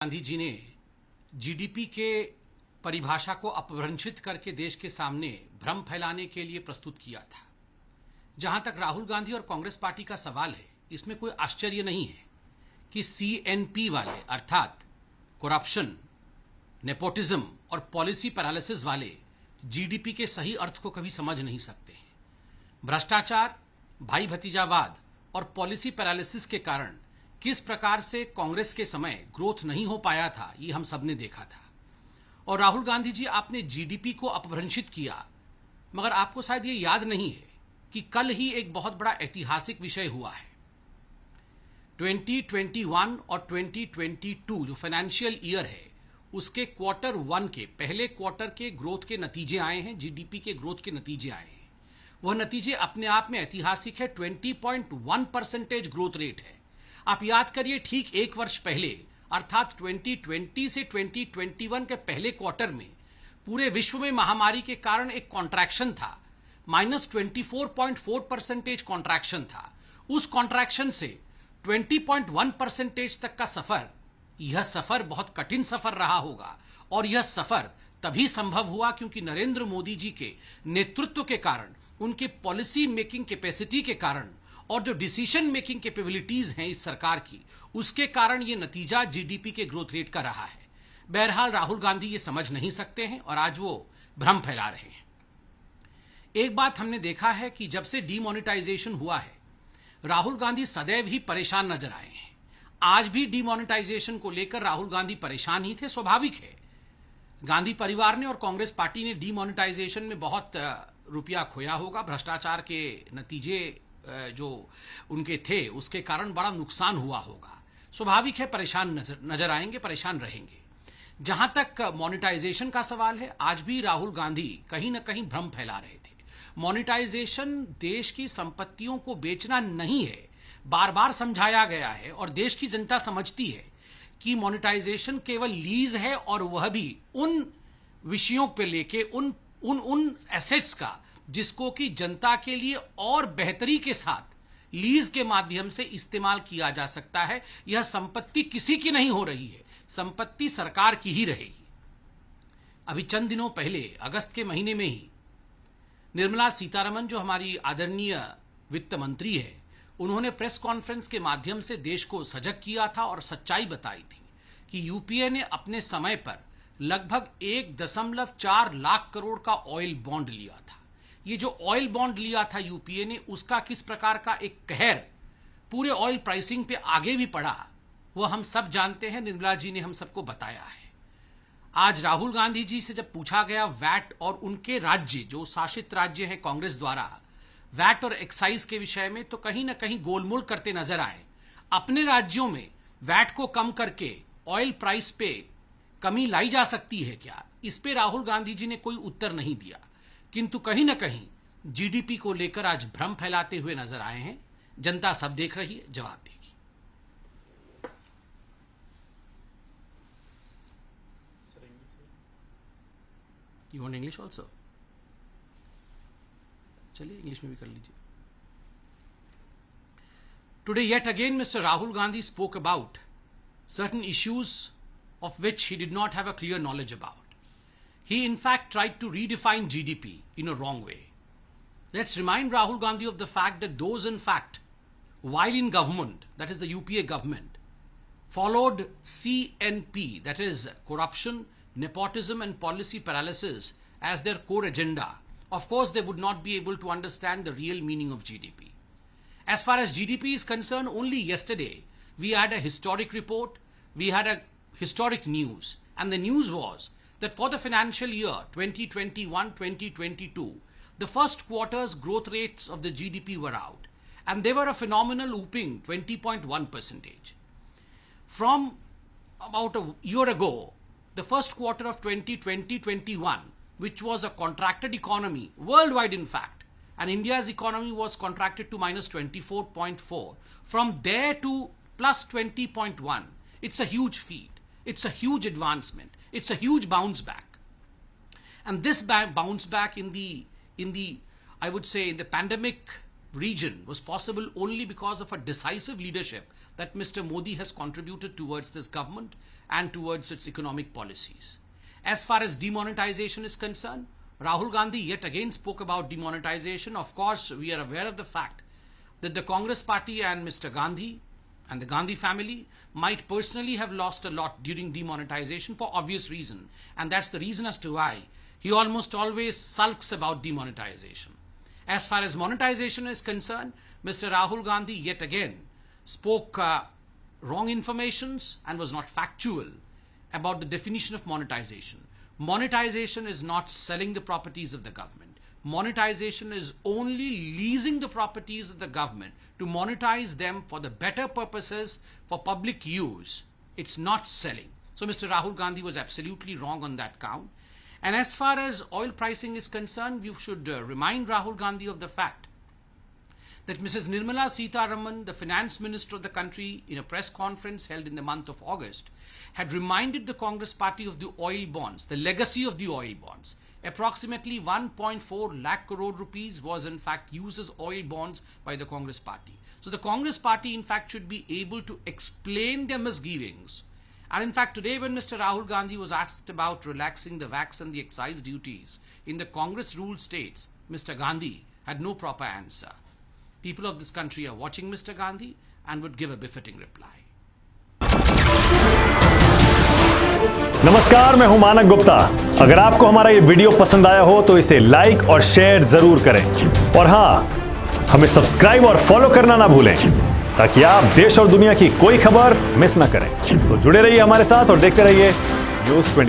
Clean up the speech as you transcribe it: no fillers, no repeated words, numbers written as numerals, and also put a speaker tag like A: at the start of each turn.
A: गांधी जी ने जीडीपी के परिभाषा को अपभ्रंशित करके देश के सामने भ्रम फैलाने के लिए प्रस्तुत किया था। जहां तक राहुल गांधी और कांग्रेस पार्टी का सवाल है, इसमें कोई आश्चर्य नहीं है कि सीएनपी वाले अर्थात करप्शन, नेपोटिज्म और पॉलिसी पैरालिसिस वाले जीडीपी के सही अर्थ को कभी समझ नहीं सकते हैं। भ्रष्टाचार, भाई भतीजावाद और पॉलिसी पैरालिसिस के कारण किस प्रकार से कांग्रेस के समय ग्रोथ नहीं हो पाया था, ये हम सबने देखा था। और राहुल गांधी जी, आपने जीडीपी को अपभ्रंशित किया, मगर आपको शायद ये याद नहीं है कि कल ही एक बहुत बड़ा ऐतिहासिक विषय हुआ है। 2021 और 2022 जो फाइनेंशियल ईयर है, उसके क्वार्टर वन के पहले क्वार्टर के ग्रोथ के नतीजे आए हैं, जीडीपी के ग्रोथ के नतीजे आए हैं। वह नतीजे अपने आप में ऐतिहासिक है। 20.1% ग्रोथ रेट है। आप याद करिए, ठीक एक वर्ष पहले अर्थात 2020 से 2021 के पहले क्वार्टर में पूरे विश्व में महामारी के कारण एक कॉन्ट्रैक्शन था, -24.4% कॉन्ट्रैक्शन था। उस कॉन्ट्रैक्शन से 20.1% तक का सफर, यह सफर बहुत कठिन सफर रहा होगा। और यह सफर तभी संभव हुआ क्योंकि नरेंद्र मोदी जी के नेतृत्व के कारण, उनके पॉलिसी मेकिंग कैपेसिटी के कारण और जो डिसीजन मेकिंग कैपेबिलिटीज हैं इस सरकार की, उसके कारण यह नतीजा जीडीपी के ग्रोथ रेट का रहा है। बहरहाल राहुल गांधी ये समझ नहीं सकते हैं और आज वो भ्रम फैला रहे हैं। एक बात हमने देखा है कि जब से डीमोनेटाइजेशन हुआ है, राहुल गांधी सदैव ही परेशान नजर आए हैं। आज भी डीमोनेटाइजेशन को लेकर राहुल गांधी परेशान ही थे, स्वाभाविक है। गांधी परिवार ने और कांग्रेस पार्टी ने डीमोनेटाइजेशन में बहुत रुपया खोया होगा। भ्रष्टाचार के नतीजे जो उनके थे, उसके कारण बड़ा नुकसान हुआ होगा। स्वाभाविक है परेशान नजर आएंगे, परेशान रहेंगे। जहां तक मोनेटाइजेशन का सवाल है, आज भी राहुल गांधी कहीं ना कहीं भ्रम फैला रहे थे। मोनेटाइजेशन देश की संपत्तियों को बेचना नहीं है, बार बार समझाया गया है और देश की जनता समझती है कि मोनेटाइजेशन केवल लीज है, और वह भी उन विषयों पर लेके उन एसेट्स का जिसको कि जनता के लिए और बेहतरी के साथ लीज के माध्यम से इस्तेमाल किया जा सकता है। यह संपत्ति किसी की नहीं हो रही है, संपत्ति सरकार की ही रहेगी। अभी चंद दिनों पहले अगस्त के महीने में ही निर्मला सीतारमण, जो हमारी आदरणीय वित्त मंत्री है, उन्होंने प्रेस कॉन्फ्रेंस के माध्यम से देश को सजग किया था और सच्चाई बताई थी कि यूपीए ने अपने समय पर लगभग 1.4 लाख करोड़ का ऑयल बॉन्ड लिया था। ये जो ऑयल बॉन्ड लिया था यूपीए ने, उसका किस प्रकार का एक कहर पूरे ऑयल प्राइसिंग पे आगे भी पड़ा, वह हम सब जानते हैं। निर्मला जी ने हम सबको बताया है। आज राहुल गांधी जी से जब पूछा गया वैट और उनके राज्य, जो शासित राज्य है कांग्रेस द्वारा, वैट और एक्साइज के विषय में, तो कहीं ना कहीं गोलमोल करते नजर आए। अपने राज्यों में वैट को कम करके ऑयल प्राइस पे कमी लाई जा सकती है क्या? इस पे राहुल गांधी जी ने कोई उत्तर नहीं दिया, किंतु कहीं ना कहीं जीडीपी को लेकर आज भ्रम फैलाते हुए नजर आए हैं। जनता सब देख रही है, जवाब देगी। You want English also? चलिए इंग्लिश में भी कर लीजिए। Today yet again mister Rahul Gandhi spoke about certain issues of which he did not have a clear knowledge about. He in fact tried to redefine GDP in a wrong way. Let's remind Rahul Gandhi of the fact that those in fact, while in government, that is the UPA government, followed CNP, that is corruption, nepotism and policy paralysis as their core agenda, of course they would not be able to understand the real meaning of GDP. As far as GDP is concerned, only yesterday we had a historic report, we had a historic news, and the news was that for the financial year 2021-2022, the first quarter's growth rates of the GDP were out, and they were a phenomenal whooping 20.1%. From about a year ago, the first quarter of 2020-21, which was a contracted economy worldwide in fact, and India's economy was contracted to -24.4, from there to +20.1. It's a huge feat. It's a huge advancement. It's a huge bounce back. And this bounce back in the I would say in the pandemic region was possible only because of a decisive leadership that Mr. Modi has contributed towards this government and towards its economic policies. As far as demonetization is concerned, Rahul Gandhi yet again spoke about demonetization. Of course, we are aware of the fact that the Congress party and Mr. Gandhi and the Gandhi family might personally have lost a lot during demonetization for obvious reason. And that's the reason as to why he almost always sulks about demonetization. As far as monetization is concerned, Mr. Rahul Gandhi yet again spoke wrong informations and was not factual about the definition of monetization. Monetization is not selling the properties of the government. Monetization is only leasing the properties of the government to monetize them for the better purposes for public use. It's not selling. So Mr. Rahul Gandhi was absolutely wrong on that count. And as far as oil pricing is concerned, we should remind Rahul Gandhi of the fact that Mrs. Nirmala Sitharaman, the finance minister of the country, in a press conference held in the month of August, had reminded the Congress party of the oil bonds, the legacy of the oil bonds. Approximately 1.4 lakh crore rupees was in fact used as oil bonds by the Congress party. So the Congress party in fact should be able to explain their misgivings. And in fact, today when Mr. Rahul Gandhi was asked about relaxing the VAT and the excise duties in the Congress ruled states, Mr. Gandhi had no proper answer. People of this country are watching Mr. Gandhi and would give a befitting reply.
B: नमस्कार, मैं हूं मानक गुप्ता। अगर आपको हमारा ये video पसंद आया हो तो इसे लाइक और शेयर जरूर करें और हां, हमें सब्सक्राइब और फॉलो करना ना भूलें ताकि आप देश और दुनिया की कोई खबर मिस ना करें। तो जुड़े रहिए हमारे साथ और देखते रहिए न्यूज़ 24।